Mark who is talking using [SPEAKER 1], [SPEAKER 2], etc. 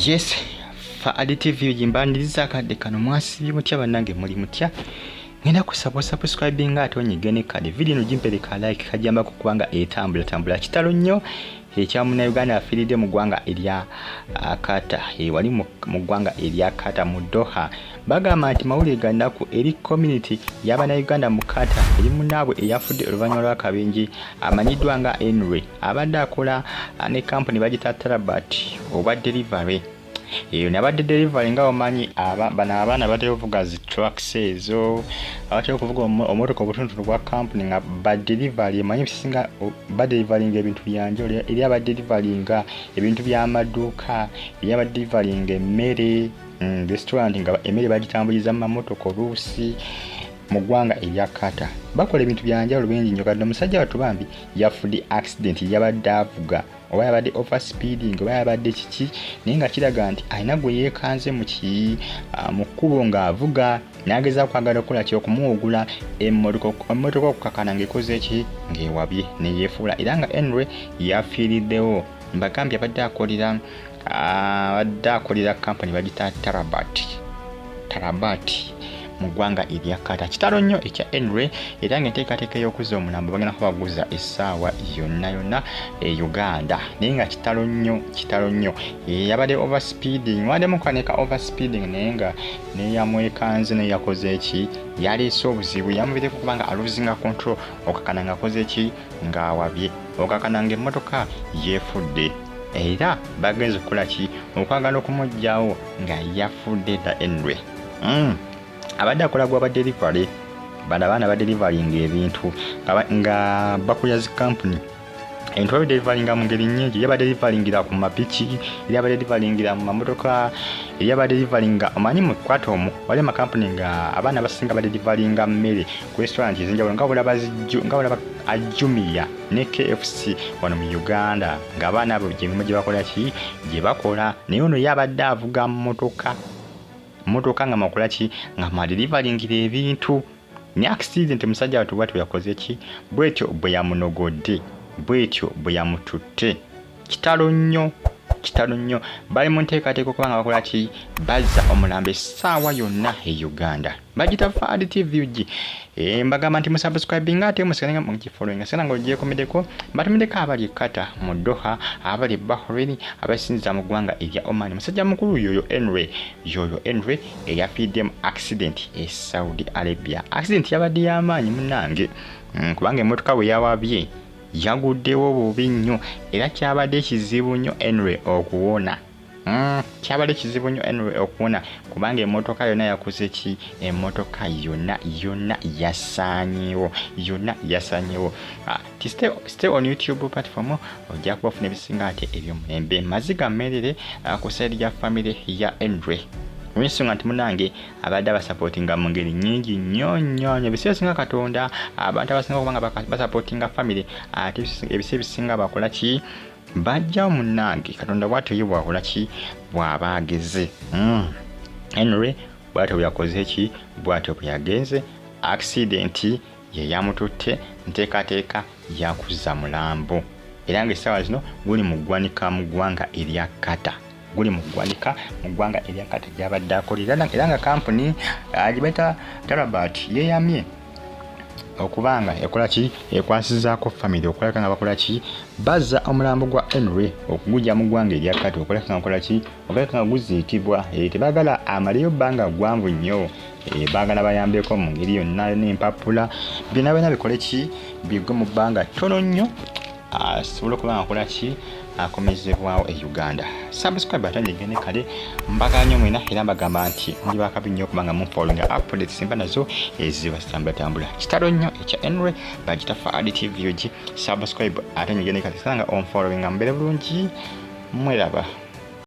[SPEAKER 1] Yes, fa additive yimbaniriza kadde kano mwasi mutya banange muli mutya. Ngenda kusaba subscribing ate onyigene kale video jimpereka like kajamba kubanga etambula kitalo nnyo ekya Uganda Afiriddewo mu ggwanga erya Qatar wali mu ggwanga erya Qatar mu Doha bagamba nti mawulire gannaku eri community y'Abannayuganda mu Qatar eri munaabwe eyafudde oluvannyuma lw'akabenje amanyiddwa nga Enwe abadde akola ne company bagita Tarabat oba delivery nabadde delivery nga omanyi abaana batera okuvuga zi trucks ezo abatera okuvuga omotoka obutundu bwa company nga badelivery manyi bisinga badeliveryinga ebintu byanje eri abadeliveryinga ebintu by'amaduuka eri abadeliveryinga emmere restaurant nga emmere bagitambuliza mu mamotoka oluusi mu ggwanga erya Qatar bakola ebintu byanjawulo bingi nnyo kadde omusajja wattu Bambi yafudde accident yabadde avuga oba yabadde overspeeding oba yabadde kiki naye nga kiraga nti alina gwe yeekanze mu kkubo ng'avuga n'agezaako kwagala okukola ki okumuwugula emmotoka okukakana ng'ekoze eki ng'ewabye ne yeefuula era nga Enwe yafiiriddewo mbagambye abadde akolera company bagita Tarabat mu ggwanga erya Qatar kitalo nnyo ekya Enwe era ng'enteekateeka y'okuzza Omulambo bagenda kubaguza essaawa yonna e Uganda naye nga kitalo nnyo yabadde overspeeding waddemu kaneka overspeeding naye nga neyamwekanze neyakoze eki yaleese obuzibu yamubireku kubanga aluzinga control okakana ng'akoze eki ng'awabye okakana ng'emmotoka yeefudde era bagenze okukola ki okwagala okumugyawo nga yafudde dda Enwe abadde akola gwa badelivery abaana badelivaringa ebintu nga bakulya zi company ebintu babidelivaringa mu ngeri nnyingi yabadelivaringira ku mapiki yabadelivaringira mu mamotoka yabadelivaringa omanyi mu kwatomu wali ma company nga abaana basinga badelivaringa mmere ku restaurant ezinjawulo nga bulaba Ajumia ne KFC wano mu Uganda nga abaana abo gyemirimu gye bakola ki gye bakola naye ono yabadde avuga motoka nga makola ki nga madelivaringira ebintu ne accident musajja wattu bwatyo yakoze ki bwetyo bwe yamunogodde bwetyo bwe yamututte kitalo nnyo bali mu nteekateeka okubanga bakola ki bazza Omulambo essaawa yonna e Uganda bagita fa additive mbagamba nti musubscribing ate musigalenga mugifollowing sena nga ogyekomeddeko batumiddeko abali Qatar mu Doha abali Bahrain abasinza mu ggwanga erya Oman musajja mukulu yoyo Enwe eyafiidde mu accident e Saudi Arabia accident yabadde y'amaanyi munnange kubanga emmotoka bwe yawabye yaguddewo bubi nnyo era kyabadde ekizibu nnyo Enwe okuwona kubanga emmotoka yonna yakoze ki emmotoka yonna yasaanyeewo stay on YouTube platform ojja kuba ofuna ebisinga ate eby'omulembe Maziga mmerere ku side ya family ya Enwe Winsonga nti munange abadde abasupportinga mu ngeri nnyingi nnyo biseera singa Katonda abantu abasinga kubanga basupportinga family ate ebiseera bisinga bakola ki bajja munange Katonda bw'atyo ye bwakola ki bw'aba ageze Enwe bw'atyo yakoze ki bw'atyo bwe yagenze accident ye yamututte nteekateeka yakuzza Mulambo era ng'essaawa zino guli mu ggwanika mu ggwanga erya Qatar gy'abadde akolera era nga company gibeta Tarabat yeeyamye okubanga ekola ki ekwasizaako family okuleka nga bakola ki bazza Omulambo gwa Enwe okugujja mu ggwanga erya Qatar okuleka nga bakola ki okuleka nga guziikibwa tebaagala amaleyo bbanga ggwanvu nnyo baagala bayambeko mu ngeri yonna n'empapula byonna bikole ki bigwe mu bbanga ttono nnyo asobole okuba nga akola ki akomezebwawo e Uganda subscribe ate nyigene kale mbagala nnyo mwena era mbagamba nti ndi bakabi nnyo okubanga mufollowing updates simba nazo eziba zitambula kitalo nnyo ekya Enwe bagita fa additive subscribe ate nyigene kale sanga on following mbere bulungi mweraba